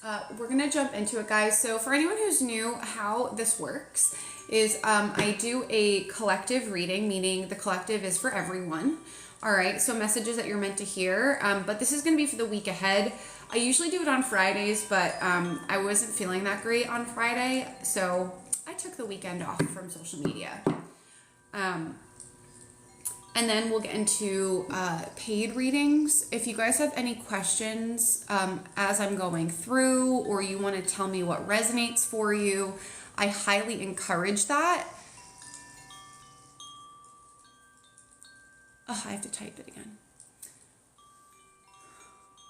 We're gonna jump into it, guys. So for anyone who's new, how this works is I do a collective reading, meaning the collective is for everyone. All right, so messages that you're meant to hear, but this is gonna be for the week ahead. I usually do it on Fridays, but I wasn't feeling that great on Friday, so I took the weekend off from social media. And then we'll get into paid readings. If you guys have any questions as I'm going through, or you want to tell me what resonates for you, I highly encourage that. Oh, I have to type it again.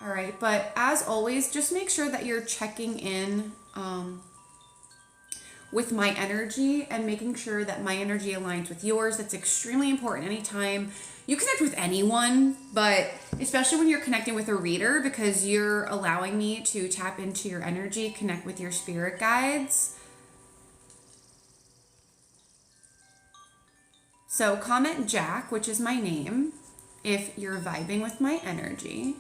All right, but as always, just make sure that you're checking in with my energy and making sure that my energy aligns with yours. That's extremely important anytime you connect with anyone, but especially when you're connecting with a reader, because you're allowing me to tap into your energy, connect with your spirit guides. So comment Jack, which is my name, if you're vibing with my energy.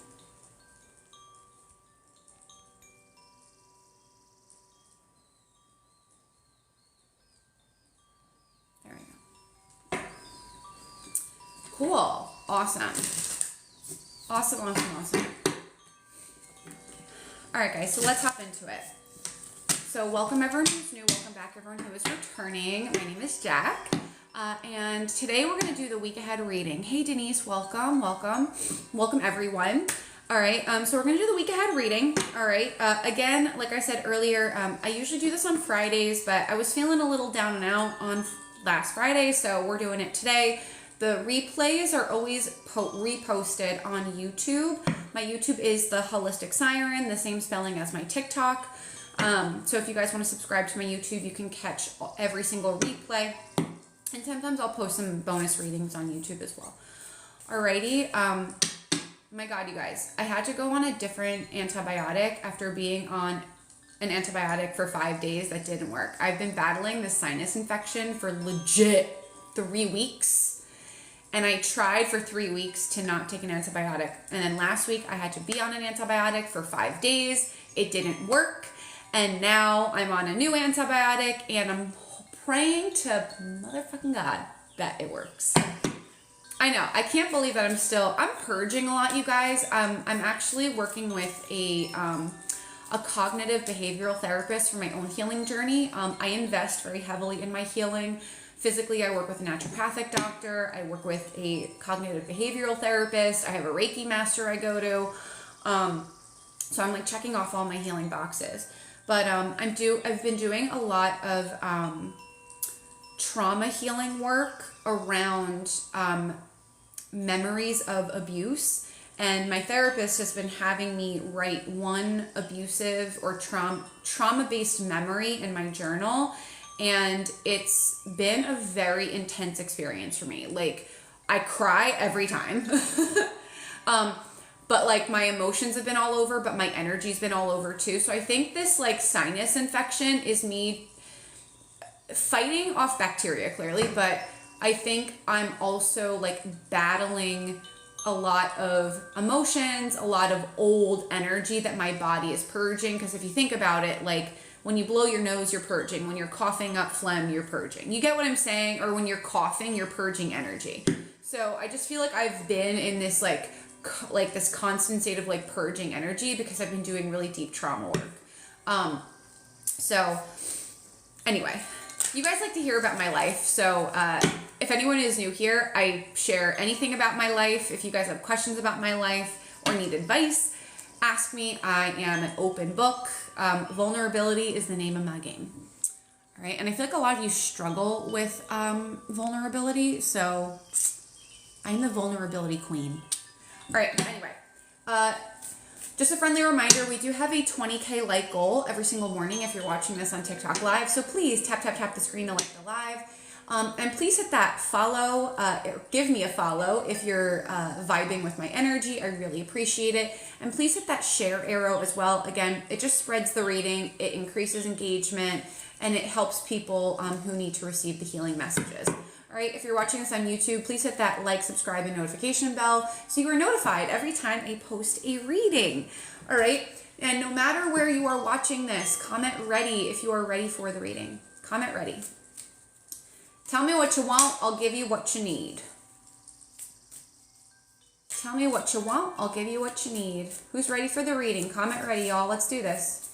Cool. Awesome. Awesome. All right, guys, so let's hop into it. So welcome everyone who's new. Welcome back everyone who is returning. My name is Jack. And today we're going to do the week ahead reading. Hey, Denise, welcome everyone. All right, so we're going to do the week ahead reading. All right, again, like I said earlier, I usually do this on Fridays, but I was feeling a little down and out on last Friday, so we're doing it today. The replays are always reposted on YouTube. My YouTube is the Holistic Siren, the same spelling as my TikTok. So if you guys want to subscribe to my YouTube, you can catch every single replay. And sometimes I'll post some bonus readings on YouTube as well. Alrighty. My God, you guys, I had to go on a different antibiotic after being on an antibiotic for 5 days that didn't work. I've been battling this sinus infection for legit 3 weeks. And I tried for 3 weeks to not take an antibiotic. And then last week I had to be on an antibiotic for 5 days. It didn't work. And now I'm on a new antibiotic and I'm praying to motherfucking God that it works. I know. I can't believe that I'm purging a lot, you guys. I'm actually working with a cognitive behavioral therapist for my own healing journey. I invest very heavily in my healing. Physically, I work with a naturopathic doctor. I work with a cognitive behavioral therapist. I have a Reiki master I go to. So I'm like checking off all my healing boxes. But I've been doing a lot of trauma healing work around memories of abuse. And my therapist has been having me write one abusive or trauma-based memory in my journal. And it's been a very intense experience for me. Like, I cry every time. But like my emotions have been all over, but my energy's been all over too. So I think this like sinus infection is me fighting off bacteria clearly, but I think I'm also like battling a lot of emotions, a lot of old energy that my body is purging. Because if you think about it, like, when you blow your nose, you're purging. When you're coughing up phlegm, you're purging. You get what I'm saying? Or when you're coughing, you're purging energy. So I just feel like I've been in this like this constant state of like purging energy because I've been doing really deep trauma work. So anyway, you guys like to hear about my life. So if anyone is new here, I share anything about my life. If you guys have questions about my life or need advice, ask me. I am an open book. Vulnerability is the name of my game. All right. And I feel like a lot of you struggle with vulnerability. So I'm the vulnerability queen. All right. Anyway, just a friendly reminder, we do have a 20K like goal every single morning if you're watching this on TikTok live. So please tap the screen to like the live. And please hit that follow, give me a follow if you're vibing with my energy. I really appreciate it. And please hit that share arrow as well. Again, it just spreads the reading, it increases engagement, and it helps people who need to receive the healing messages. All right, if you're watching this on YouTube, please hit that like, subscribe, and notification bell so you are notified every time I post a reading. All right, And no matter where you are watching this, comment ready if you are ready for the reading. Comment ready. Tell me what you want, I'll give you what you need. Tell me what you want, I'll give you what you need. Who's ready for the reading? Comment ready, y'all. Let's do this.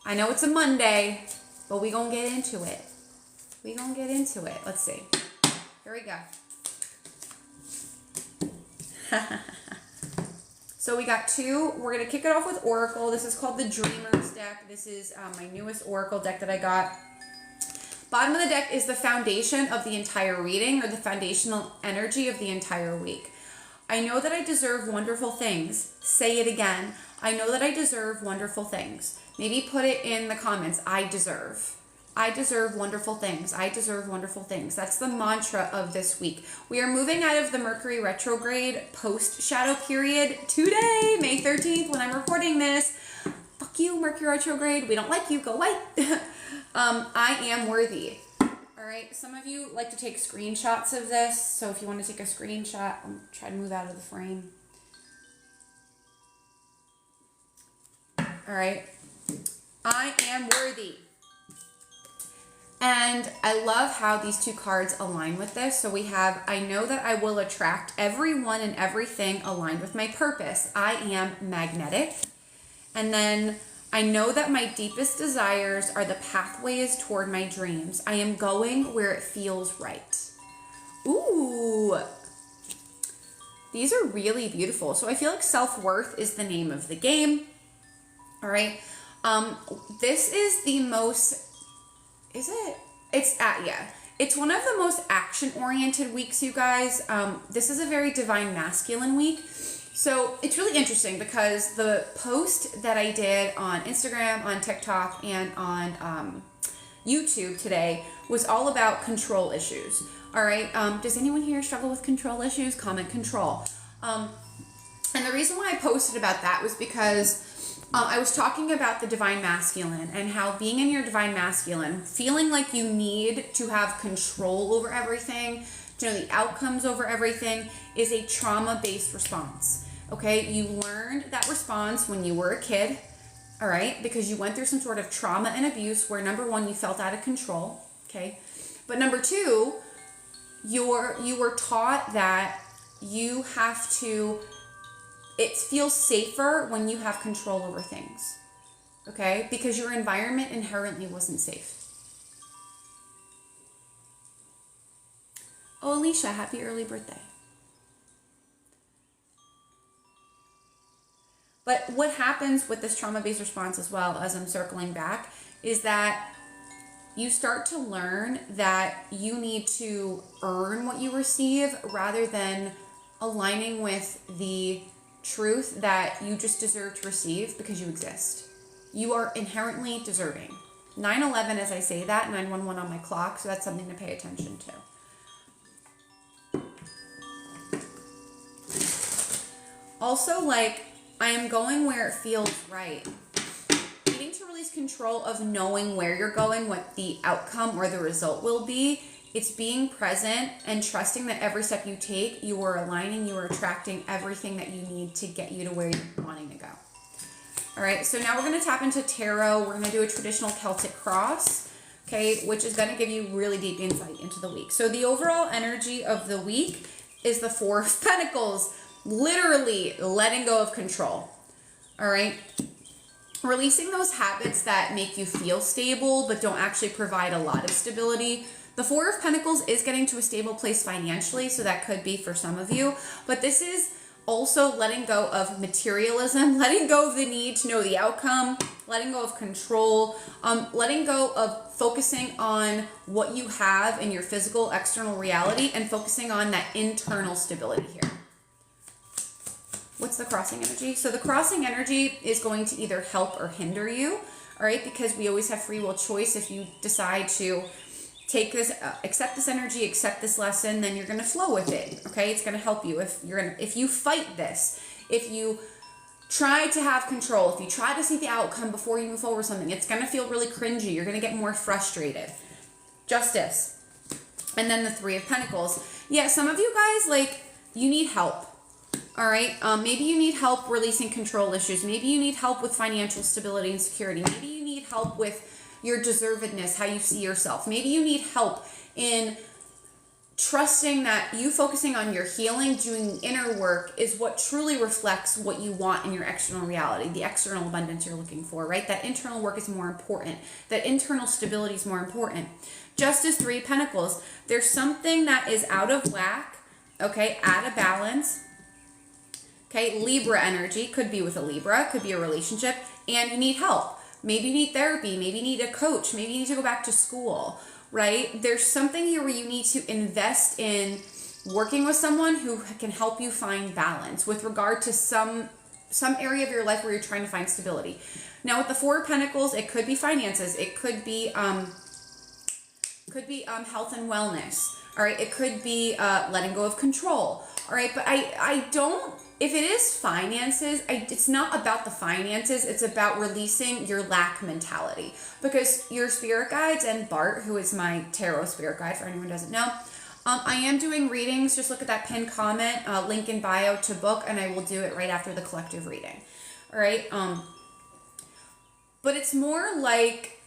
I know it's a Monday, but we gonna get into it. We gonna get into it. Let's see. Here we go. So we got two. We're going to kick it off with Oracle. This is called the Dreamers deck. This is my newest Oracle deck that I got. Bottom of the deck is the foundation of the entire reading, or the foundational energy of the entire week. I know that I deserve wonderful things. Say it again. I know that I deserve wonderful things. Maybe put it in the comments. I deserve. I deserve wonderful things. I deserve wonderful things. That's the mantra of this week. We are moving out of the Mercury retrograde post-shadow period today, May 13th, when I'm recording this. Fuck you, Mercury retrograde. We don't like you. Go away. I am worthy. All right. Some of you like to take screenshots of this. So if you want to take a screenshot, I'll try to move out of the frame. All right. I am worthy. And I love how these two cards align with this. So we have, I know that I will attract everyone and everything aligned with my purpose. I am magnetic. And then I know that my deepest desires are the pathways toward my dreams. I am going where it feels right. Ooh. These are really beautiful. So I feel like self-worth is the name of the game. All right. This is the most... Is it? Yeah. It's one of the most action-oriented weeks, you guys. This is a very divine masculine week. So it's really interesting because the post that I did on Instagram, on TikTok, and on YouTube today was all about control issues. All right. Does anyone here struggle with control issues? Comment control. And the reason why I posted about that was because I was talking about the divine masculine and how being in your divine masculine, feeling like you need to have control over everything, to know the outcomes over everything, is a trauma-based response. Okay, you learned that response when you were a kid, all right, because you went through some sort of trauma and abuse where, number one, you felt out of control, okay, but number two, you were taught that you have to... It feels safer when you have control over things, okay? Because your environment inherently wasn't safe. Oh, Alicia, happy early birthday. But what happens with this trauma-based response as well, as I'm circling back, is that you start to learn that you need to earn what you receive rather than aligning with the truth that you just deserve to receive because you exist. You are inherently deserving. 9/11, as I say that, 911 on my clock, so that's something to pay attention to. Also, like, I am going where it feels right. Needing to release control of knowing where you're going, what the outcome or the result will be. It's being present and trusting that every step you take, you are aligning, you are attracting everything that you need to get you to where you're wanting to go. All right, so now we're going to tap into tarot. We're going to do a traditional Celtic cross, okay, which is going to give you really deep insight into the week. So the overall energy of the week is the Four of Pentacles, literally letting go of control. All right, releasing those habits that make you feel stable but don't actually provide a lot of stability. The Four of Pentacles is getting to a stable place financially, so that could be for some of you. But this is also letting go of materialism, letting go of the need to know the outcome, letting go of control, letting go of focusing on what you have in your physical external reality and focusing on that internal stability here. What's the crossing energy? So the crossing energy is going to either help or hinder you, all right? Because we always have free will choice. If you decide to take this, accept this energy, accept this lesson, then you're going to flow with it, okay? It's going to help you. If you fight this, if you try to have control, if you try to see the outcome before you move forward with something, it's going to feel really cringy. You're going to get more frustrated. Justice. And then the Three of Pentacles. Yeah, some of you guys, like, you need help. All right. Maybe you need help releasing control issues. Maybe you need help with financial stability and security. Maybe you need help with your deservedness, how you see yourself. Maybe you need help in trusting that you focusing on your healing, doing inner work is what truly reflects what you want in your external reality, the external abundance you're looking for, right? That internal work is more important. That internal stability is more important. Just as Three of Pentacles, there's something that is out of whack, okay, out of balance. Okay, Libra energy, could be with a Libra, could be a relationship, and you need help. Maybe you need therapy, maybe you need a coach, maybe you need to go back to school, right? There's something here where you need to invest in working with someone who can help you find balance with regard to some area of your life where you're trying to find stability. Now with the Four of Pentacles, it could be finances, it could be health and wellness, all right? It could be letting go of control, all right? But I don't, if it is finances, it's not about the finances. It's about releasing your lack mentality. Because your spirit guides and Bart, who is my tarot spirit guide for anyone who doesn't know, I am doing readings. Just look at that pinned comment, link in bio to book, and I will do it right after the collective reading. All right. But it's more like,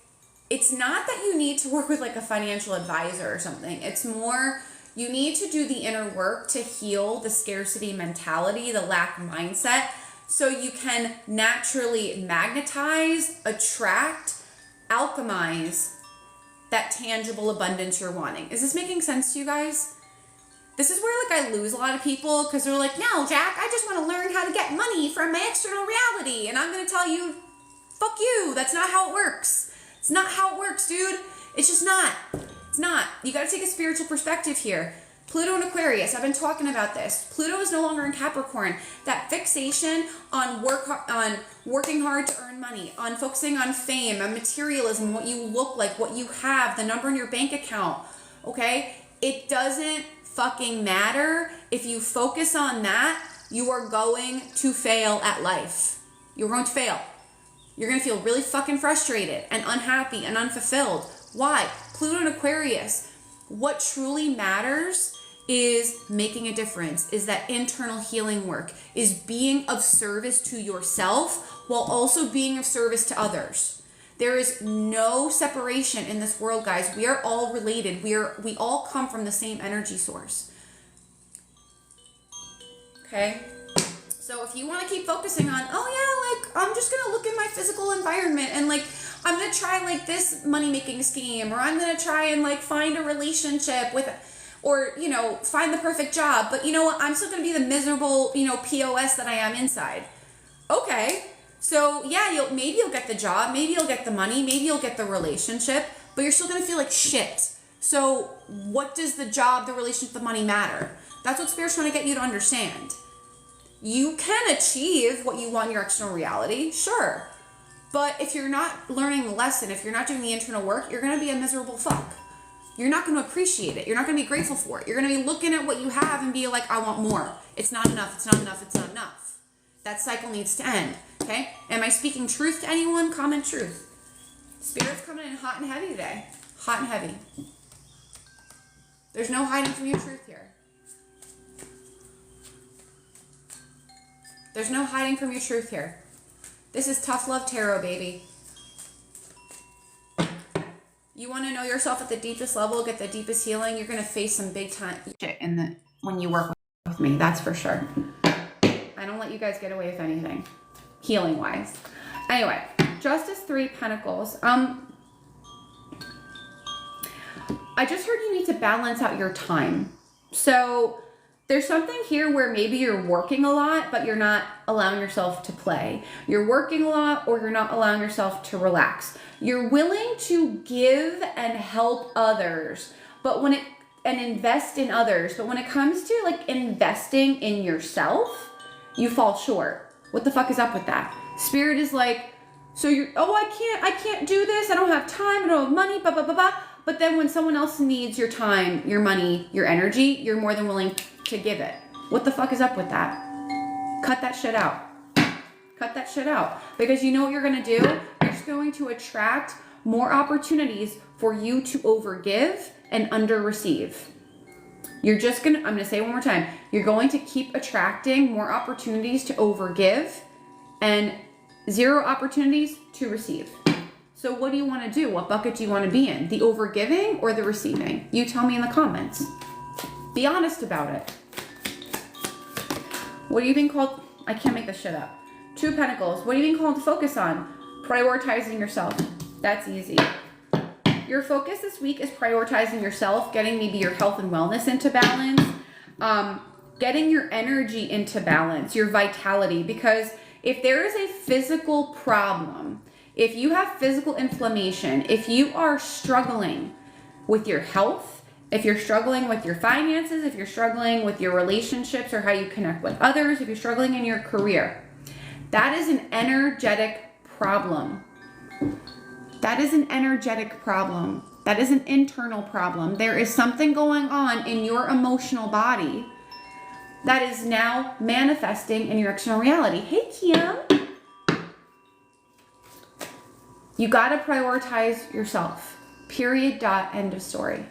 it's not that you need to work with like a financial advisor or something. It's more, you need to do the inner work to heal the scarcity mentality, the lack mindset, so you can naturally magnetize, attract, alchemize that tangible abundance you're wanting. Is this making sense to you guys? This is where like I lose a lot of people because they're like, no, Jack, I just want to learn how to get money from my external reality. And I'm going to tell you, fuck you. That's not how it works. It's not how it works, dude. It's just not. It's not. You got to take a spiritual perspective here. Pluto and Aquarius, I've been talking about this. Pluto is no longer in Capricorn. That fixation on working hard to earn money, on focusing on fame, on materialism, what you look like, what you have, the number in your bank account, okay? It doesn't fucking matter. If you focus on that, you are going to fail at life. You're going to fail. You're going to feel really fucking frustrated and unhappy and unfulfilled. Why? Pluto and Aquarius. What truly matters is making a difference, is that internal healing work, is being of service to yourself while also being of service to others. There is no separation in this world, guys. We are all related. We all come from the same energy source. Okay? So if you want to keep focusing on, oh yeah, like I'm just going to look in my physical environment and like I'm going to try like this money-making scheme, or I'm going to try and like find a relationship with, or, you know, find the perfect job. But you know what? I'm still going to be the miserable, you know, POS that I am inside. Okay. So yeah, maybe you'll get the job, maybe you'll get the money, maybe you'll get the relationship, but you're still going to feel like shit. So what does the job, the relationship, the money matter? That's what Spirit's trying to get you to understand. You can achieve what you want in your external reality, sure. But if you're not learning the lesson, if you're not doing the internal work, you're going to be a miserable fuck. You're not going to appreciate it. You're not going to be grateful for it. You're going to be looking at what you have and be like, I want more. It's not enough. It's not enough. It's not enough. That cycle needs to end. Okay? Am I speaking truth to anyone? Comment truth. Spirit's coming in hot and heavy today. Hot and heavy. There's no hiding from your truth here. There's no hiding from your truth here. This is tough love tarot, baby. You want to know yourself at the deepest level, get the deepest healing, you're going to face some big time shit when you work with me, that's for sure. I don't let you guys get away with anything, healing wise. Anyway, Justice, Three Pentacles. I just heard you need to balance out your time. So there's something here where maybe you're working a lot, but you're not allowing yourself to play. You're working a lot, or you're not allowing yourself to relax. You're willing to give and help others, and invest in others. But when it comes to like investing in yourself, you fall short. What the fuck is up with that? Spirit is like, so I can't do this. I don't have time. I don't have money, blah, blah, blah, blah. But then when someone else needs your time, your money, your energy, you're more than willing to give it. What the fuck is up with that? Cut that shit out. Cut that shit out. Because you know what you're going to do? You're just going to attract more opportunities for you to overgive and under receive. I'm going to say it one more time. You're going to keep attracting more opportunities to overgive and 0 opportunities to receive. So what do you want to do? What bucket do you want to be in? The overgiving or the receiving? You tell me in the comments. Be honest about it. What are you being called? I can't make this shit up. 2 of Pentacles. What are you being called to focus on? Prioritizing yourself. That's easy. Your focus this week is prioritizing yourself, getting maybe your health and wellness into balance, getting your energy into balance, your vitality. Because if there is a physical problem, if you have physical inflammation, if you are struggling with your health, if you're struggling with your finances, if you're struggling with your relationships or how you connect with others, if you're struggling in your career, that is an energetic problem. That is an energetic problem. That is an internal problem. There is something going on in your emotional body that is now manifesting in your external reality. Hey, Kim. You got to prioritize yourself. Period. Dot. End of story.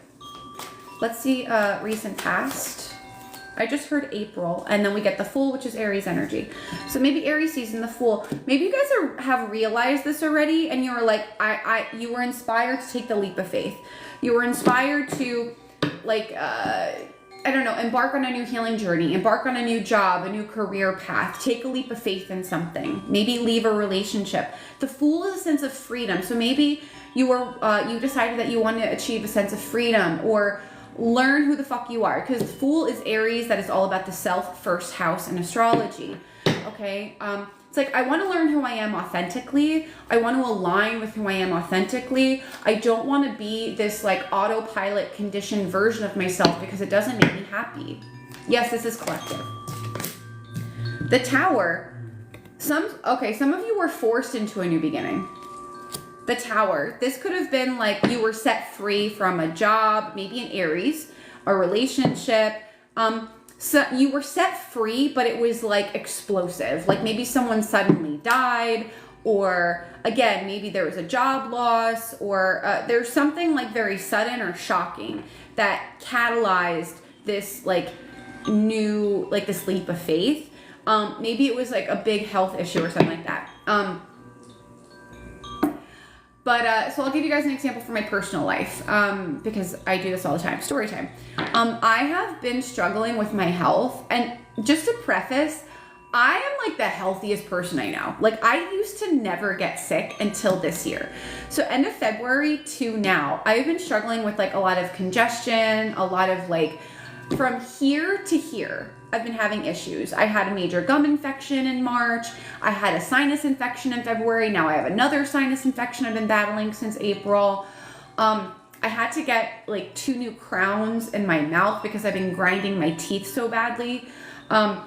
Let's see recent past. I just heard April, and then we get the Fool, which is Aries energy. So maybe Aries season, the Fool. Maybe you guys have realized this already, and you were like, you were inspired to take the leap of faith. You were inspired to, like, I don't know, embark on a new healing journey, embark on a new job, a new career path, take a leap of faith in something, maybe leave a relationship. The Fool is a sense of freedom. So maybe you decided that you want to achieve a sense of freedom or learn who the fuck you are, because Fool is Aries. That is all about the self, first house in astrology. Okay. It's like, I want to learn who I am authentically. I want to align with who I am authentically. I don't want to be this like autopilot conditioned version of myself because it doesn't make me happy. Yes, this is collective. The Tower. Some of you were forced into a new beginning. The Tower. This could have been like you were set free from a job, maybe an Aries, a relationship. So you were set free, but it was like explosive. Like maybe someone suddenly died, or again, maybe there was a job loss, or there's something like very sudden or shocking that catalyzed this like new, like this leap of faith. Maybe it was like a big health issue or something like that. So I'll give you guys an example from my personal life, because I do this all the time. Story time. I have been struggling with my health, and just to preface, I am like the healthiest person I know. Like I used to never get sick until this year. So end of February to now, I've been struggling with like a lot of congestion, a lot of like from here to here. I've been having issues. I had a major gum infection in March. I had a sinus infection in February. Now I have another sinus infection I've been battling since April. I had to get like 2 new crowns in my mouth because I've been grinding my teeth so badly. And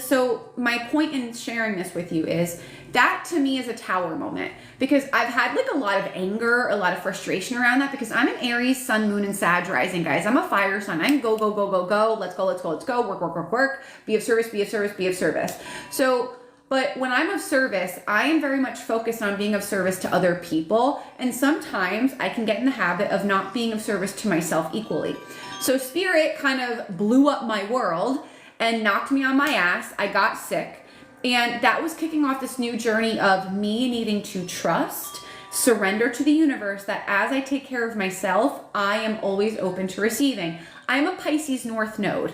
so my point in sharing this with you is that to me is a Tower moment, because I've had like a lot of anger, a lot of frustration around that, because I'm an Aries, Sun, Moon, and Sag rising, guys. I'm a fire sign. I'm go, go, go, go, go. Let's go, let's go, let's go. Work, work, work, work. Be of service, be of service, be of service. So, but when I'm of service, I am very much focused on being of service to other people. And sometimes I can get in the habit of not being of service to myself equally. So Spirit kind of blew up my world and knocked me on my ass. I got sick. And that was kicking off this new journey of me needing to trust, surrender to the universe, that as I take care of myself, I am always open to receiving. I'm a Pisces North Node,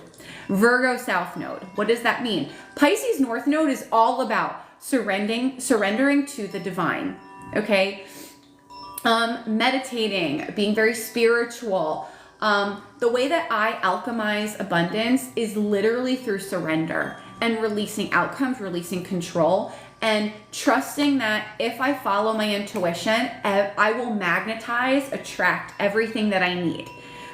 Virgo South Node. What does that mean? Pisces North Node is all about surrendering to the divine, okay? Meditating, being very spiritual. The way that I alchemize abundance is literally through surrender and releasing outcomes, releasing control, and trusting that if I follow my intuition, I will magnetize, attract everything that I need,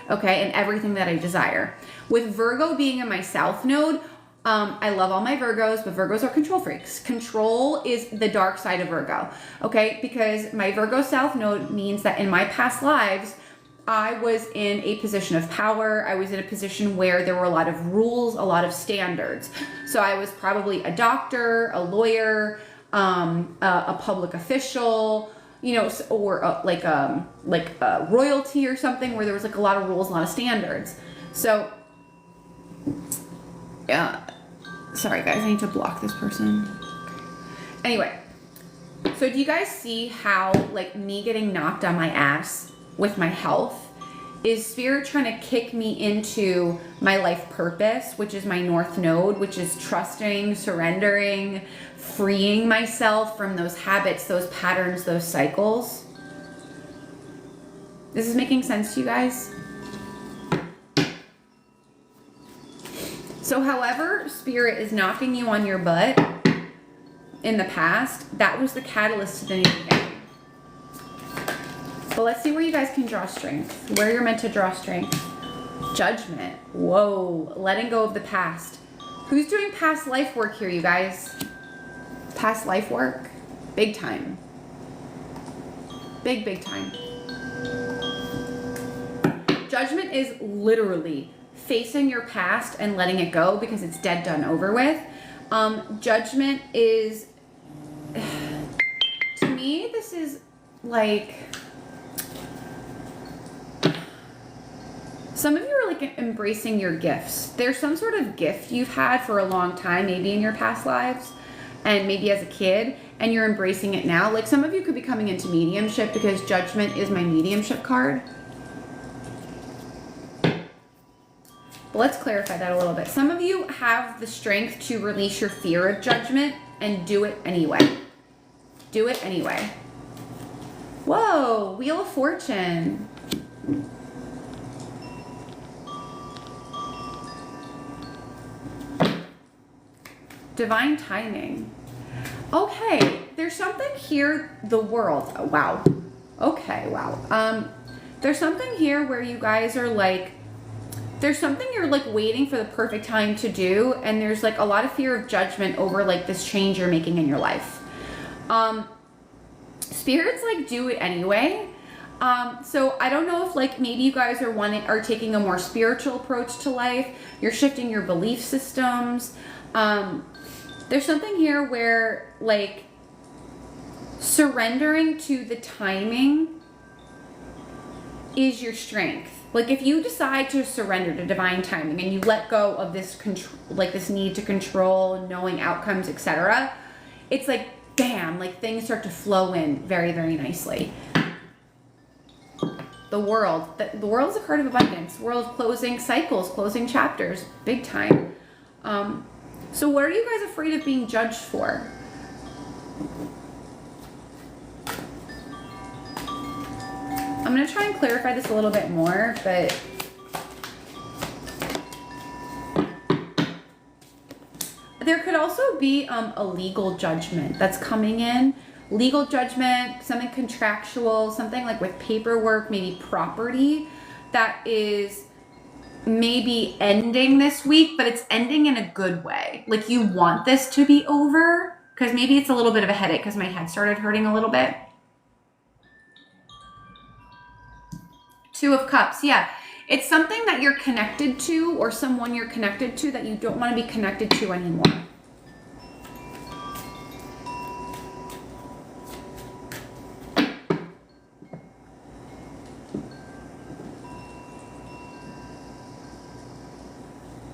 okay, and everything that I desire. With Virgo being in my South Node, I love all my Virgos, but Virgos are control freaks. Control is the dark side of Virgo, okay, because my Virgo South Node means that in my past lives, I was in a position of power. I was in a position where there were a lot of rules, a lot of standards. So I was probably a doctor, a lawyer, a public official, you know, or like royalty or something where there was like a lot of rules, a lot of standards. So, yeah. Sorry guys, I need to block this person. Anyway, so do you guys see how like me getting knocked on my ass with my health is Spirit trying to kick me into my life purpose, which is my North Node, which is trusting, surrendering, freeing myself from those habits, those patterns, those cycles. This is making sense to you guys? So however Spirit is knocking you on your butt in the past, that was the catalyst to the new beginning. But let's see where you guys can draw strength, where you're meant to draw strength. Judgment. Whoa. Letting go of the past. Who's doing past life work here, you guys? Past life work? Big time. Big, big time. Judgment is literally facing your past and letting it go because it's dead, done, over with. Judgment is, to me, this is like, some of you are like embracing your gifts. There's some sort of gift you've had for a long time, maybe in your past lives and maybe as a kid, and you're embracing it now. Like some of you could be coming into mediumship because Judgment is my mediumship card. But let's clarify that a little bit. Some of you have the strength to release your fear of judgment and do it anyway. Do it anyway. Whoa, Wheel of Fortune. Divine timing. Okay, there's something here, the world. Oh, wow. Okay, wow. There's something here where you guys are like, there's something you're like waiting for the perfect time to do, and there's like a lot of fear of judgment over like this change you're making in your life. Spirits like do it anyway. So I don't know if like maybe you guys are taking a more spiritual approach to life. You're shifting your belief systems. There's something here where like surrendering to the timing is your strength. Like if you decide to surrender to divine timing and you let go of this control, like this need to control, knowing outcomes, etc., it's like bam, like things start to flow in very, very nicely. The world is a card of abundance. The world of closing cycles, closing chapters, big time. So what are you guys afraid of being judged for? I'm going to try and clarify this a little bit more, but there could also be a legal judgment that's coming in. Legal judgment, something contractual, something like with paperwork, maybe property that is maybe ending this week, but it's ending in a good way. Like you want this to be over because maybe it's a little bit of a headache because my head started hurting a little bit. Two of Cups, yeah. It's something that you're connected to or someone you're connected to that you don't want to be connected to anymore.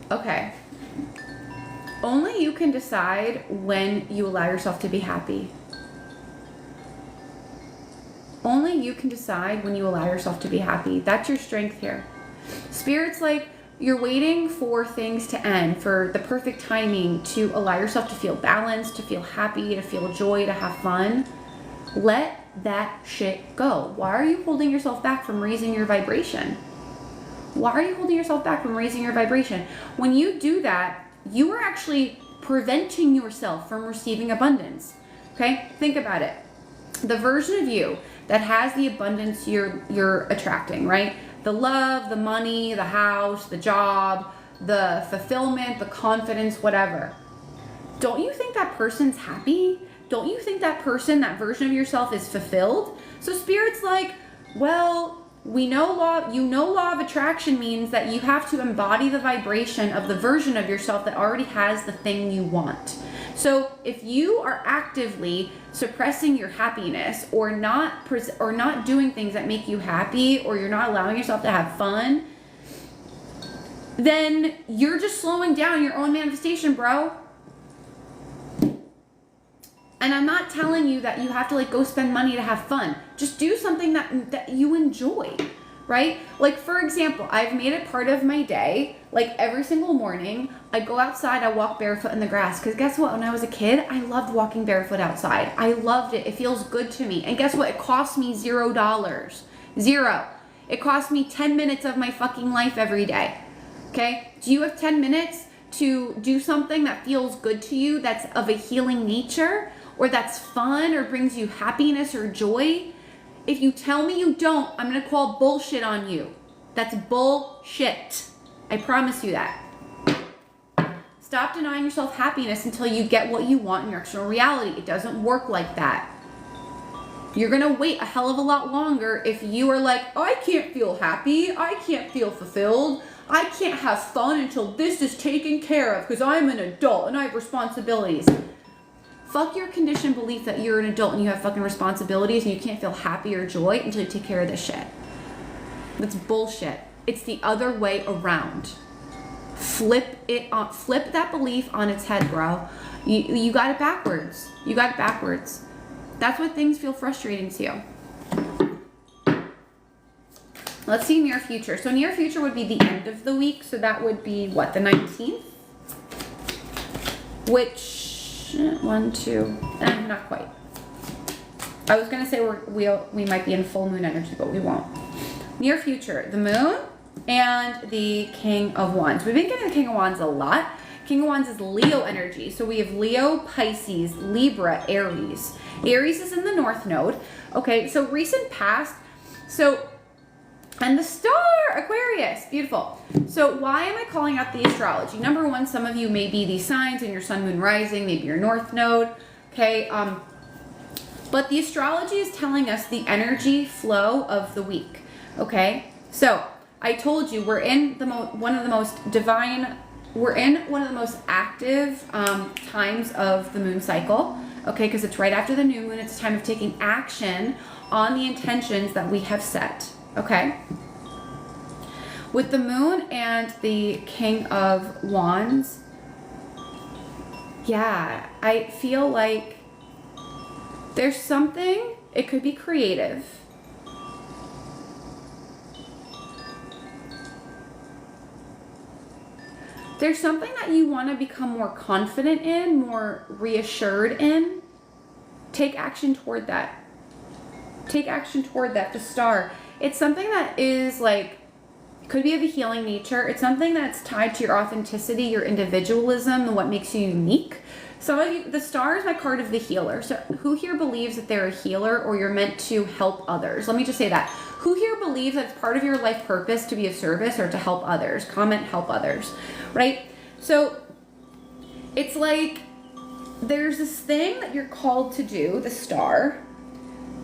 Okay. Only you can decide when you allow yourself to be happy. Only you can decide when you allow yourself to be happy. That's your strength here. Spirit's like you're waiting for things to end, for the perfect timing to allow yourself to feel balanced, to feel happy, to feel joy, to have fun. Let that shit go. Why are you holding yourself back from raising your vibration? Why are you holding yourself back from raising your vibration? When you do that, you are actually preventing yourself from receiving abundance. Okay? Think about it. The version of you that has the abundance you're attracting, right? The love, the money, the house, the job, the fulfillment, the confidence, whatever. Don't you think that person's happy? Don't you think that person, that version of yourself is fulfilled? So Spirit's like, well, you know law of attraction means that you have to embody the vibration of the version of yourself that already has the thing you want. So if you are actively suppressing your happiness or not doing things that make you happy, or you're not allowing yourself to have fun, then you're just slowing down your own manifestation, bro. And I'm not telling you that you have to like go spend money to have fun. Just do something that you enjoy, right? Like, for example, I've made it part of my day. Like every single morning, I go outside, I walk barefoot in the grass. Because guess what? When I was a kid, I loved walking barefoot outside. I loved it. It feels good to me. And guess what? It cost me $0. Zero. It cost me 10 minutes of my fucking life every day. Okay? Do you have 10 minutes to do something that feels good to you, that's of a healing nature, or that's fun, or brings you happiness or joy? If you tell me you don't, I'm going to call bullshit on you. That's bullshit. I promise you that. Stop denying yourself happiness until you get what you want in your external reality. It doesn't work like that. You're going to wait a hell of a lot longer if you are like, oh, I can't feel happy. I can't feel fulfilled. I can't have fun until this is taken care of because I'm an adult and I have responsibilities. Fuck your conditioned belief that you're an adult and you have fucking responsibilities and you can't feel happy or joy until you take care of this shit. That's bullshit. It's the other way around. Flip that belief on its head, bro. You got it backwards. You got it backwards. That's why things feel frustrating to you. Let's see near future. So near future would be the end of the week. So that would be what, the 19th? Which, not quite. I was going to say we might be in full moon energy, but we won't. Near future, the moon and the King of Wands. We've been getting the King of Wands a lot. King of Wands is Leo energy. So we have Leo, Pisces, Libra, Aries. Aries is in the North Node. Okay, so recent past. And the star, Aquarius, beautiful. So why am I calling out the astrology? Number one, some of you may be these signs in your sun, moon, rising, maybe your North Node. Okay, but the astrology is telling us the energy flow of the week. Okay, so I told you we're in one of the most active times of the moon cycle. Okay, because it's right after the new moon. It's a time of taking action on the intentions that we have set. Okay. With the moon and the King of Wands, yeah, I feel like there's something, it could be creative. There's something that you want to become more confident in, more reassured in. Take action toward that. Take action toward that, the star. It's something that is like, could be of a healing nature. It's something that's tied to your authenticity, your individualism, and what makes you unique. Some of you, the star is my card of the healer. So who here believes that they're a healer or you're meant to help others? Let me just say that. Who here believes that it's part of your life purpose to be of service or to help others? Comment, help others, right? So it's like there's this thing that you're called to do, the star.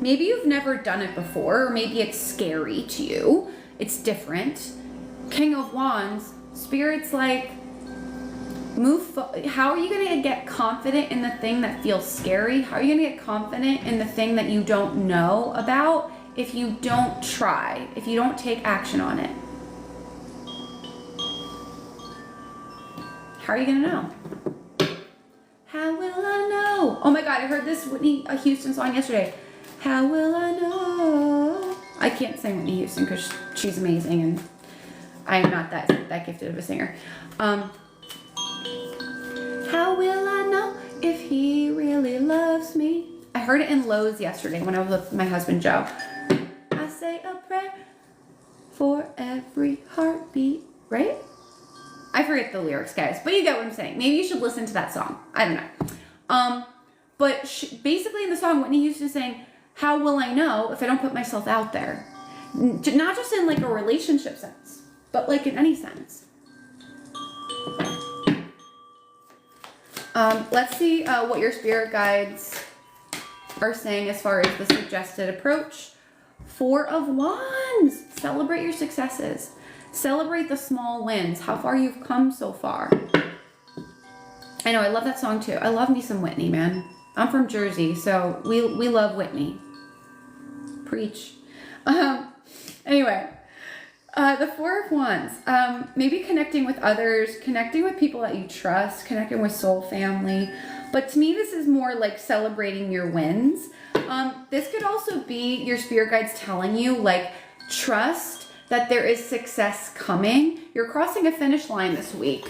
Maybe you've never done it before, or maybe it's scary to you. It's different. King of Wands, Spirit's like, how are you going to get confident in the thing that feels scary? How are you going to get confident in the thing that you don't know about if you don't try, if you don't take action on it? How are you going to know? How will I know? Oh my God, I heard this Whitney Houston song yesterday. How will I know? I can't sing Whitney Houston because she's amazing and I am not that gifted of a singer. How will I know if he really loves me? I heard it in Lowe's yesterday when I was with my husband Joe. I say a prayer for every heartbeat, right? I forget the lyrics, guys, but you get what I'm saying. Maybe you should listen to that song. I don't know. But basically in the song, Whitney Houston is saying, how will I know if I don't put myself out there? Not just in like a relationship sense, but like in any sense. Let's see what your spirit guides are saying as far as the suggested approach. Four of Wands. Celebrate your successes. Celebrate the small wins. How far you've come so far. I know, I love that song too. I love me some Whitney, man. I'm from Jersey, so we love Whitney. Preach. Anyway, the Four of Wands. Maybe connecting with others, connecting with people that you trust, connecting with soul family. But to me, this is more like celebrating your wins. This could also be your spirit guides telling you, like, trust that there is success coming. You're crossing a finish line this week.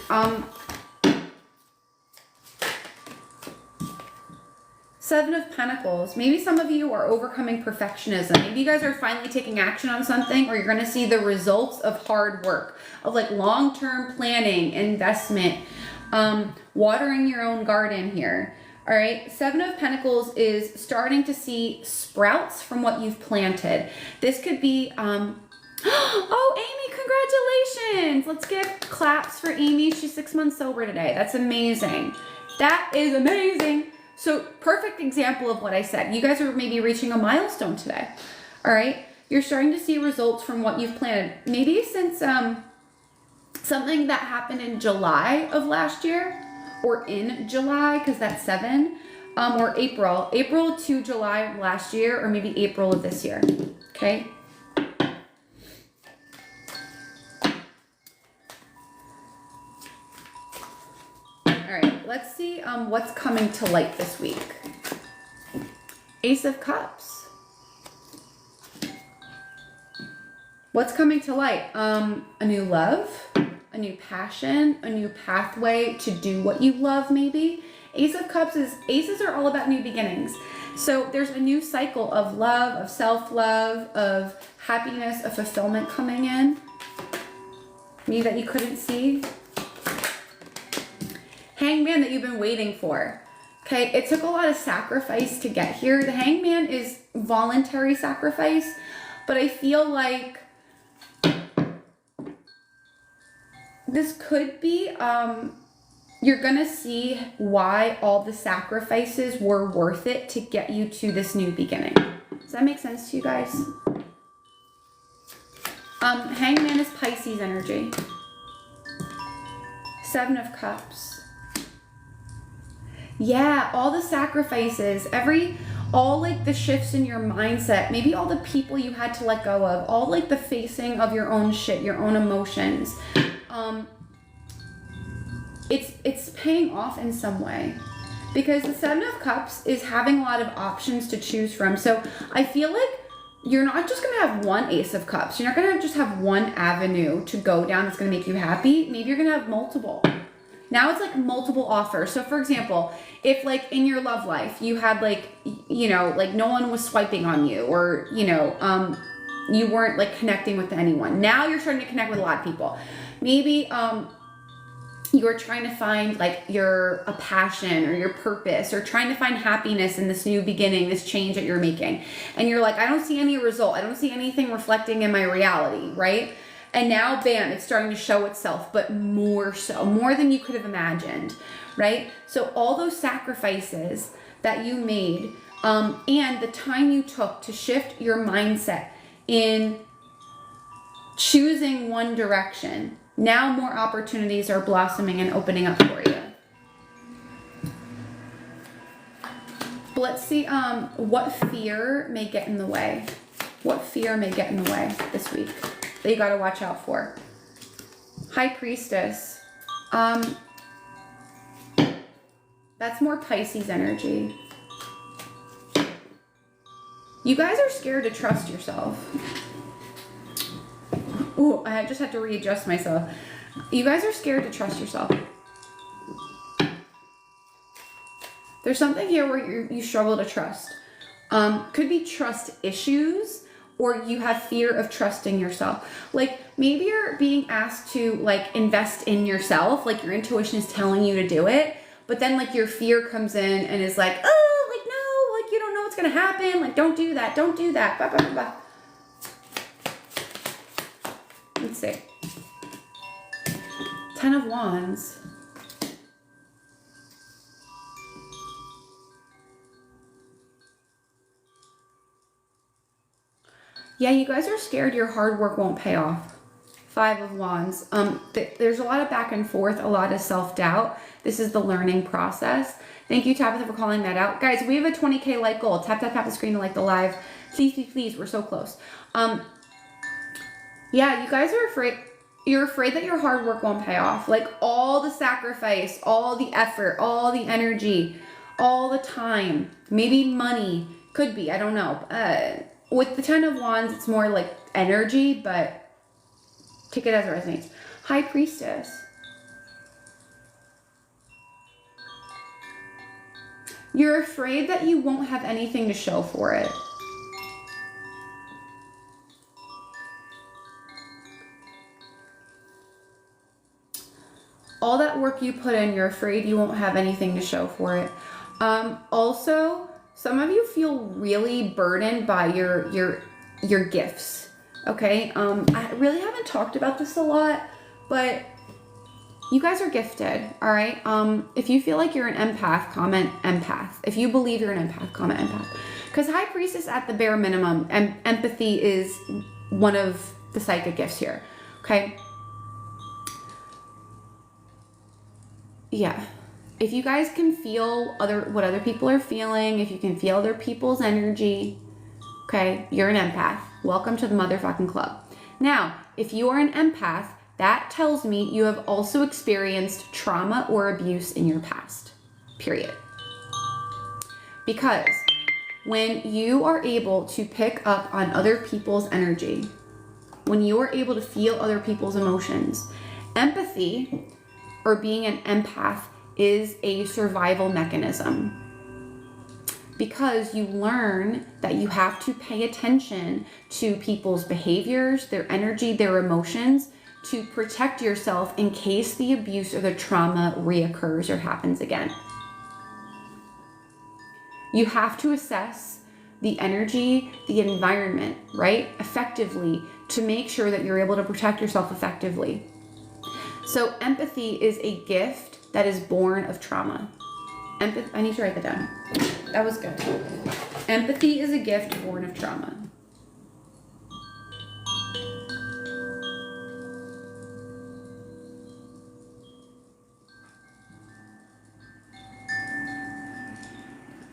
Seven of Pentacles. Maybe some of you are overcoming perfectionism. Maybe you guys are finally taking action on something, or you're going to see the results of hard work, of like long-term planning, investment, watering your own garden here. All right. Seven of Pentacles is starting to see sprouts from what you've planted. This could be, oh, Amy, congratulations. Let's give claps for Amy. She's 6 months sober today. That's amazing. That is amazing. So perfect example of what I said. You guys are maybe reaching a milestone today. All right. You're starting to see results from what you've planted. Maybe since something that happened in July of last year, or in July, because that's 7, or April to July of last year, or maybe April of this year. Okay. All right, let's see what's coming to light this week. Ace of Cups. What's coming to light? A new love, a new passion, a new pathway to do what you love, maybe. Ace of Cups aces are all about new beginnings. So there's a new cycle of love, of self-love, of happiness, of fulfillment coming in. Maybe that you couldn't see. Hangman that you've been waiting for. Okay, it took a lot of sacrifice to get here. The Hangman is voluntary sacrifice, but I feel like this could be, you're gonna see why all the sacrifices were worth it to get you to this new beginning. Does that make sense to you guys? Hangman is Pisces energy. Seven of Cups. Yeah, all the sacrifices, all like the shifts in your mindset, maybe all the people you had to let go of, all like the facing of your own shit, your own emotions. It's paying off in some way, because the Seven of Cups is having a lot of options to choose from. So I feel like you're not just going to have one Ace of Cups. You're not going to just have one avenue to go down that's going to make you happy. Maybe you're going to have multiple. Now it's like multiple offers. So for example, if like in your love life, you had like, you know, like no one was swiping on you, or, you know, you weren't like connecting with anyone. Now you're starting to connect with a lot of people. Maybe, you're trying to find like a passion or your purpose, or trying to find happiness in this new beginning, this change that you're making. And you're like, I don't see any result. I don't see anything reflecting in my reality, right? And now, bam, it's starting to show itself, but more so, more than you could have imagined, right? So all those sacrifices that you made, and the time you took to shift your mindset in choosing one direction, now more opportunities are blossoming and opening up for you. But let's see what fear may get in the way. What fear may get in the way this week that you got to watch out for. High Priestess. That's more Pisces energy. You guys are scared to trust yourself. Ooh, I just had to readjust myself. You guys are scared to trust yourself. There's something here where you struggle to trust. Could be trust issues, or you have fear of trusting yourself. Like maybe you're being asked to like invest in yourself, like your intuition is telling you to do it, but then like your fear comes in and is like, oh, like no, like you don't know what's gonna happen, like don't do that, don't do that, blah, blah, blah, blah. Let's see. 10 of Wands. Yeah, you guys are scared your hard work won't pay off. 5 of Wands. There's a lot of back and forth, a lot of self-doubt. This is the learning process. Thank you, Tabitha, for calling that out. Guys, we have a 20K like goal. Tap the screen to like the live. Please, please, please. We're so close. Yeah, you guys are afraid. You're afraid that your hard work won't pay off. Like all the sacrifice, all the effort, all the energy, all the time, maybe money, could be, I don't know. With the 10 of Wands, it's more like energy, but take it as it resonates. High Priestess. You're afraid that you won't have anything to show for it. All that work you put in, you're afraid you won't have anything to show for it. Also, some of you feel really burdened by your gifts. Okay, I really haven't talked about this a lot, but you guys are gifted. All right. If you feel like you're an empath, comment empath. If you believe you're an empath, comment empath. Because High Priestess, at the bare minimum, and empathy is one of the psychic gifts here. Okay. Yeah. If you guys can feel what other people are feeling, if you can feel other people's energy, okay, you're an empath. Welcome to the motherfucking club. Now, if you are an empath, that tells me you have also experienced trauma or abuse in your past, period. Because when you are able to pick up on other people's energy, when you are able to feel other people's emotions, empathy, or being an empath, is a survival mechanism. Because you learn that you have to pay attention to people's behaviors, their energy, their emotions, to protect yourself in case the abuse or the trauma reoccurs or happens again. You have to assess the energy, the environment, right, effectively, to make sure that you're able to protect yourself effectively. So empathy is a gift that is born of trauma. I need to write that down. That was good. Empathy is a gift born of trauma.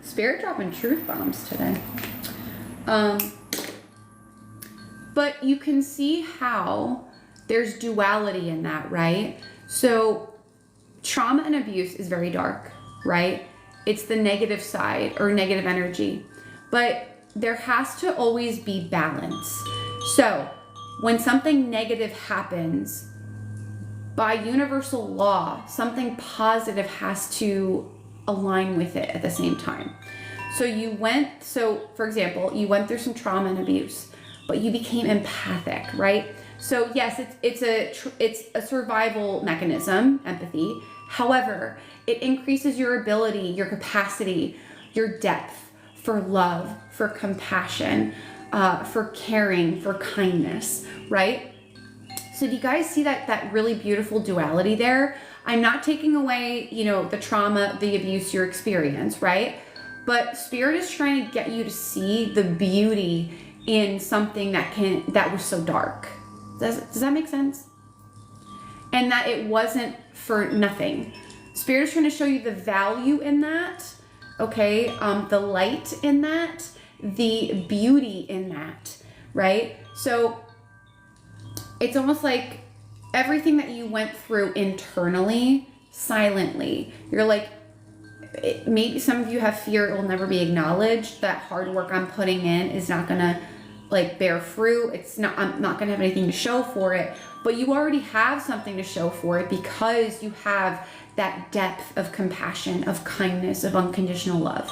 Spirit dropping truth bombs today. But you can see how there's duality in that, right? So trauma and abuse is very dark, right? It's the negative side or negative energy, but there has to always be balance. So when something negative happens, by universal law, something positive has to align with it at the same time. So for example, you went through some trauma and abuse, but you became empathic, right? So yes, it's a survival mechanism, empathy. However, it increases your ability, your capacity, your depth for love, for compassion, for caring, for kindness, right? So do you guys see that really beautiful duality there? I'm not taking away, the trauma, the abuse you experience, right? But Spirit is trying to get you to see the beauty in something that was so dark. Does that make sense? And that it wasn't for nothing. Spirit is trying to show you the value in that, okay? The light in that, the beauty in that, right? So it's almost like everything that you went through internally, silently, you're like, maybe some of you have fear it will never be acknowledged, that hard work I'm putting in is not gonna bear fruit. I'm not gonna have anything to show for it, but you already have something to show for it because you have that depth of compassion, of kindness, of unconditional love.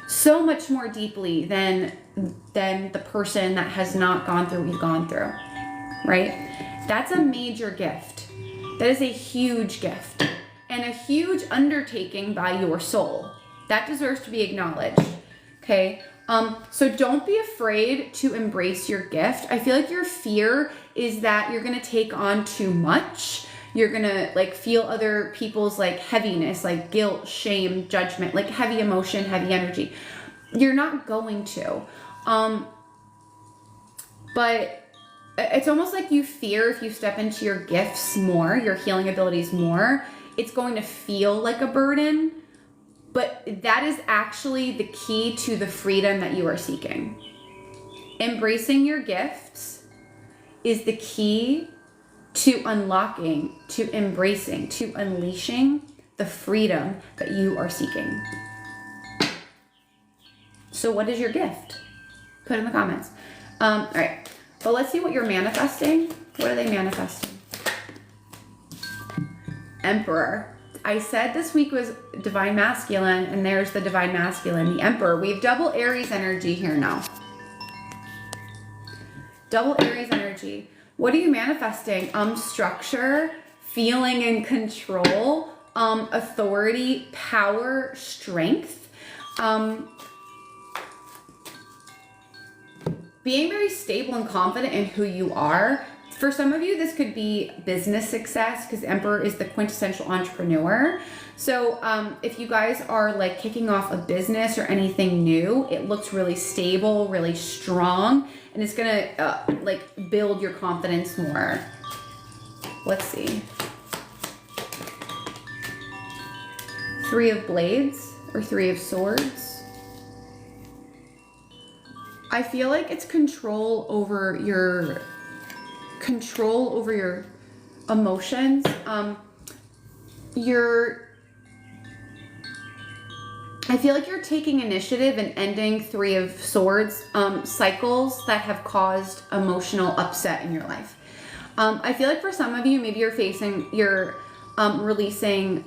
So much more deeply than the person that has not gone through what you've gone through, right? That's a major gift. That is a huge gift and a huge undertaking by your soul. That deserves to be acknowledged, okay? So don't be afraid to embrace your gift. I feel like your fear is that you're gonna take on too much. You're gonna feel other people's heaviness, guilt, shame, judgment, heavy emotion, heavy energy. You're not going to. but it's almost like you fear if you step into your gifts more, your healing abilities more, it's going to feel like a burden. But that is actually the key to the freedom that you are seeking. Embracing your gifts is the key to unlocking, to embracing, to unleashing the freedom that you are seeking. So what is your gift? Put it in the comments. All right, but let's see what you're manifesting. What are they manifesting? Emperor. I said this week was divine masculine, and there's the divine masculine, the Emperor. We have double Aries energy here now. Double Aries energy. What are you manifesting? Structure, feeling in control, authority, power, strength. Being very stable and confident in who you are. For some of you, this could be business success, because Emperor is the quintessential entrepreneur. So if you guys are like kicking off a business or anything new, it looks really stable, really strong, and it's gonna like build your confidence more. Let's see. Three of Blades or Three of Swords. I feel like it's control over your emotions. I feel like you're taking initiative and ending Three of Swords cycles that have caused emotional upset in your life. I feel like for some of you, maybe you're releasing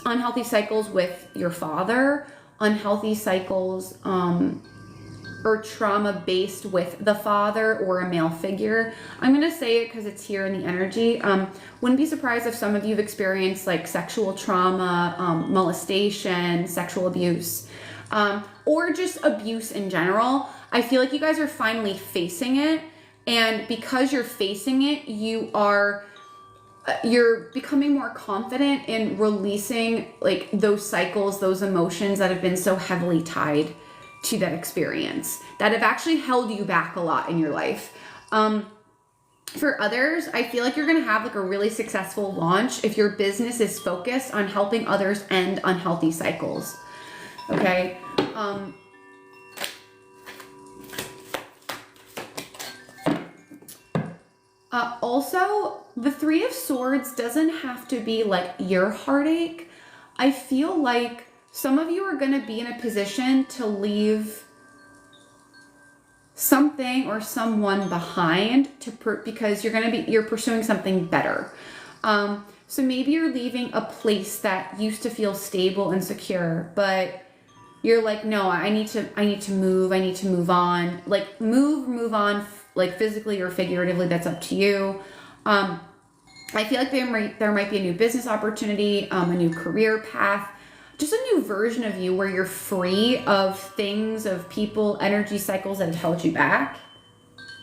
unhealthy cycles with your father, unhealthy cycles or trauma based with the father or a male figure. I'm gonna say it because it's here in the energy. Wouldn't be surprised if some of you have experienced like sexual trauma, molestation, sexual abuse, or just abuse in general. I feel like you guys are finally facing it, and because you're facing it, you're becoming more confident in releasing like those cycles, those emotions that have been so heavily tied to that experience, that have actually held you back a lot in your life. For others, I feel like you're gonna have like a really successful launch if your business is focused on helping others end unhealthy cycles. Okay. Also, the Three of Swords doesn't have to be like your heartache. I feel like some of you are going to be in a position to leave something or someone behind because you're pursuing something better. So maybe you're leaving a place that used to feel stable and secure, but you're like, no, I need to move. I need to move on. Like move on, like physically or figuratively. That's up to you. I feel like there might be a new business opportunity, a new career path, just a new version of you where you're free of things, of people, energy cycles that have held you back.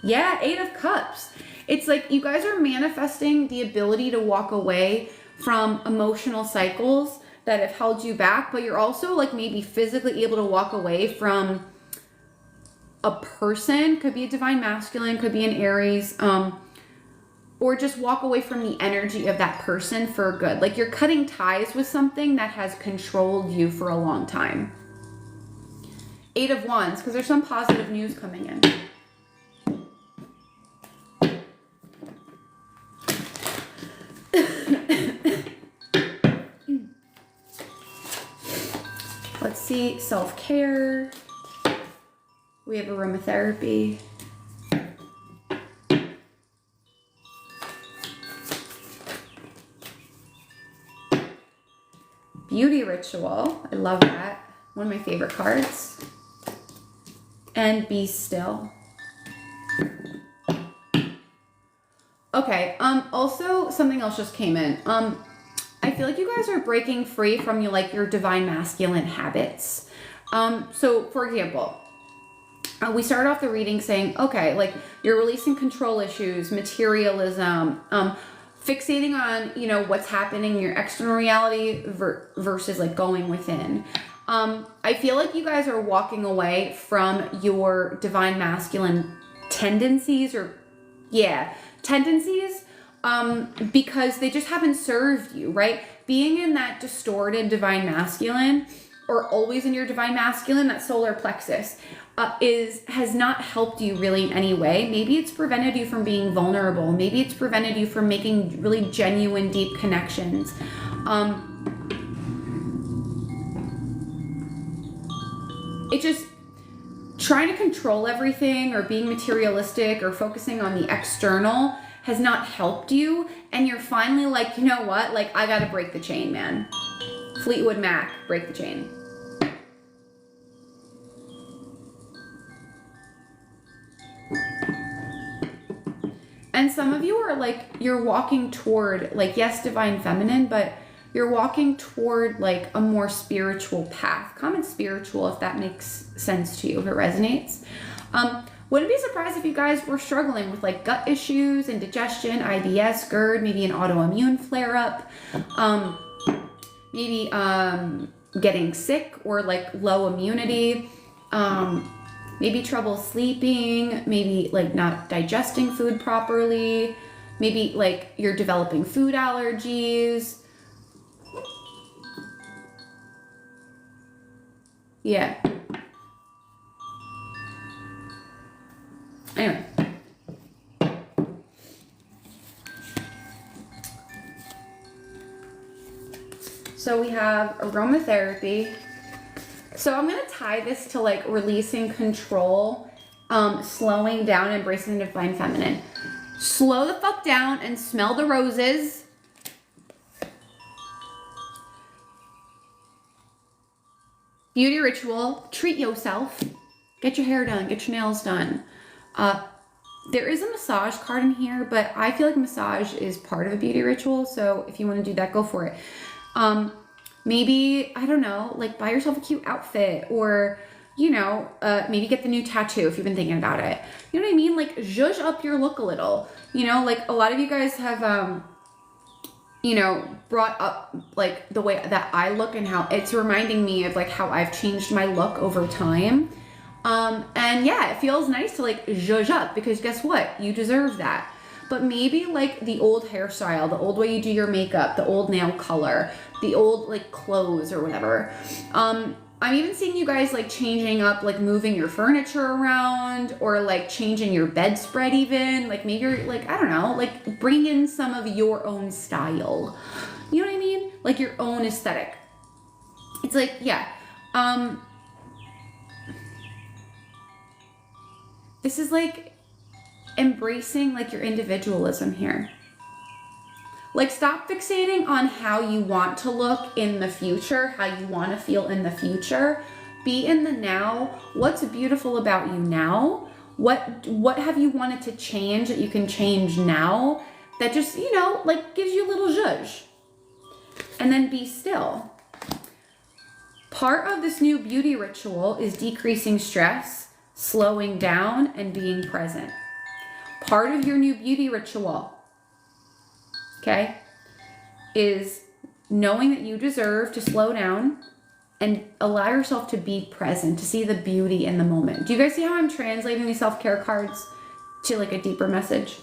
Yeah, Eight of Cups. It's like you guys are manifesting the ability to walk away from emotional cycles that have held you back, but you're also like maybe physically able to walk away from a person. Could be a divine masculine, could be an Aries, or just walk away from the energy of that person for good. Like you're cutting ties with something that has controlled you for a long time. Eight of Wands, because there's some positive news coming in. Let's see, self-care. We have aromatherapy. Beauty ritual. I love that. One of my favorite cards. And be still. Okay. Also, something else just came in. I feel like you guys are breaking free from your divine masculine habits. So for example, we started off the reading saying, okay, like you're releasing control issues, materialism, fixating on, what's happening in your external reality versus like going within. I feel like you guys are walking away from your divine masculine tendencies because they just haven't served you, right? Being in that distorted divine masculine, or always in your divine masculine, that solar plexus, has not helped you really in any way. Maybe it's prevented you from being vulnerable. Maybe it's prevented you from making really genuine, deep connections. It just, trying to control everything or being materialistic or focusing on the external has not helped you. And you're finally like, you know what? Like, I gotta break the chain, man. Fleetwood Mac, break the chain. And some of you are like, you're walking toward, like, yes, divine feminine, but you're walking toward like a more spiritual path. Comment spiritual if that makes sense to you, if it resonates. Wouldn't be surprised if you guys were struggling with like gut issues, indigestion, IBS, GERD, maybe an autoimmune flare-up, maybe getting sick or like low immunity, maybe trouble sleeping, maybe like not digesting food properly, maybe like you're developing food allergies. Yeah. Anyway. So we have aromatherapy. So I'm going to tie this to like releasing control, slowing down, embracing the divine feminine. Slow the fuck down and smell the roses. Beauty ritual, treat yourself. Get your hair done, get your nails done. There is a massage card in here, but I feel like massage is part of a beauty ritual. So if you want to do that, go for it. Maybe, I don't know, like buy yourself a cute outfit, or, you know, maybe get the new tattoo if you've been thinking about it. You know what I mean? Like zhuzh up your look a little. You know, like a lot of you guys have, you know, brought up like the way that I look and how it's reminding me of like how I've changed my look over time. And yeah, it feels nice to like zhuzh up, because guess what? You deserve that. But maybe like the old hairstyle, the old way you do your makeup, the old nail color, the old like clothes or whatever. I'm even seeing you guys like changing up, like moving your furniture around, or like changing your bedspread even. Like maybe you're like, I don't know, like bring in some of your own style. You know what I mean? Like your own aesthetic. It's like, yeah. This is like embracing like your individualism here. Like stop fixating on how you want to look in the future, how you want to feel in the future. Be in the now. What's beautiful about you now? What have you wanted to change that you can change now, that just, you know, like gives you a little zhuzh. And then be still. Part of this new beauty ritual is decreasing stress, slowing down, and being present. Part of your new beauty ritual, okay, is knowing that you deserve to slow down and allow yourself to be present, to see the beauty in the moment. Do you guys see how I'm translating these self-care cards to like a deeper message?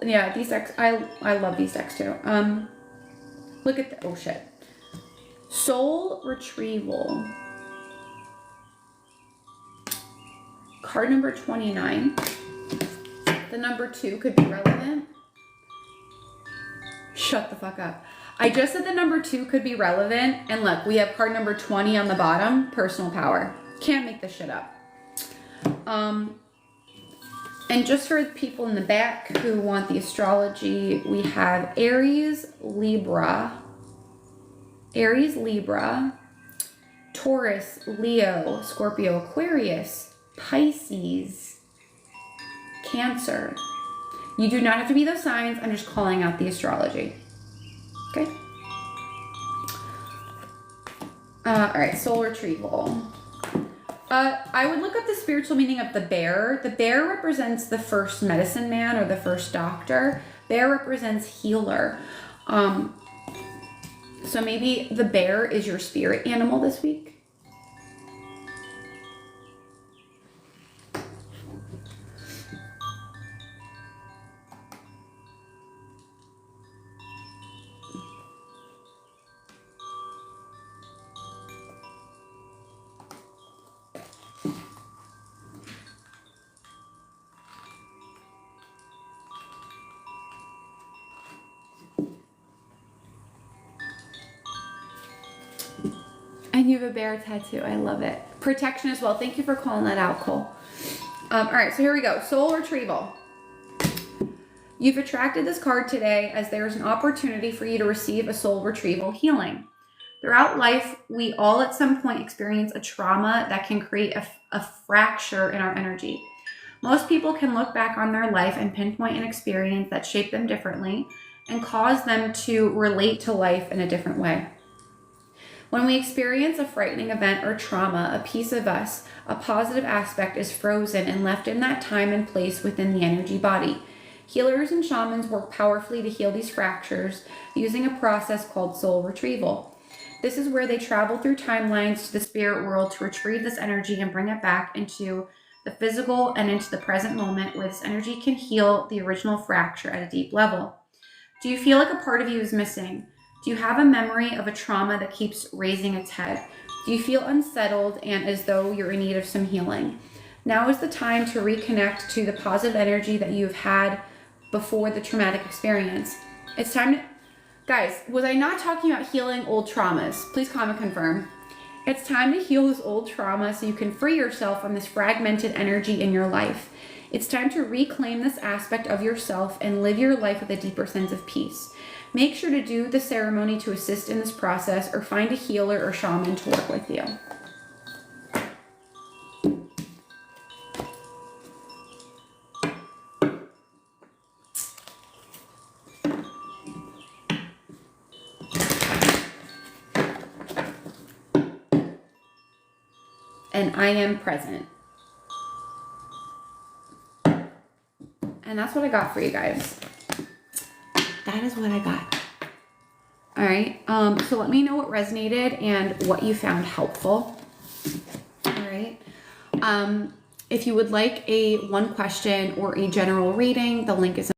Yeah, these decks, I love these decks too. Look at the, oh shit. Soul Retrieval. Card number 29. The number 2 could be relevant. Shut the fuck up. I just said the number 2 could be relevant, and look, we have card number 20 on the bottom, personal power. Can't make this shit up. And just for the people in the back who want the astrology, we have Aries, Libra, Taurus, Leo, Scorpio, Aquarius, Pisces, Cancer. You do not have to be those signs. I'm just calling out the astrology. Okay. All right, soul retrieval. I would look up the spiritual meaning of the bear. The bear represents the first medicine man or the first doctor. Bear represents healer. So maybe the bear is your spirit animal this week. And you have a bear tattoo. I love it. Protection as well. Thank you for calling that out, Cole. All right, so here we go. Soul retrieval. You've attracted this card today as there's an opportunity for you to receive a soul retrieval healing. Throughout life, we all at some point experience a trauma that can create a fracture in our energy. Most people can look back on their life and pinpoint an experience that shaped them differently and caused them to relate to life in a different way. When we experience a frightening event or trauma, a piece of us, a positive aspect, is frozen and left in that time and place within the energy body. Healers and shamans work powerfully to heal these fractures using a process called soul retrieval. This is where they travel through timelines to the spirit world to retrieve this energy and bring it back into the physical and into the present moment where this energy can heal the original fracture at a deep level. Do you feel like a part of you is missing? Do you have a memory of a trauma that keeps raising its head? Do you feel unsettled and as though you're in need of some healing? Now is the time to reconnect to the positive energy that you've had before the traumatic experience. It's time to... Guys, was I not talking about healing old traumas? Please comment confirm. It's time to heal this old trauma so you can free yourself from this fragmented energy in your life. It's time to reclaim this aspect of yourself and live your life with a deeper sense of peace. Make sure to do the ceremony to assist in this process or find a healer or shaman to work with you. And I am present. And that's what I got for you guys. That is what I got. All right. So let me know what resonated and what you found helpful. All right. If you would like a one question or a general reading, the link is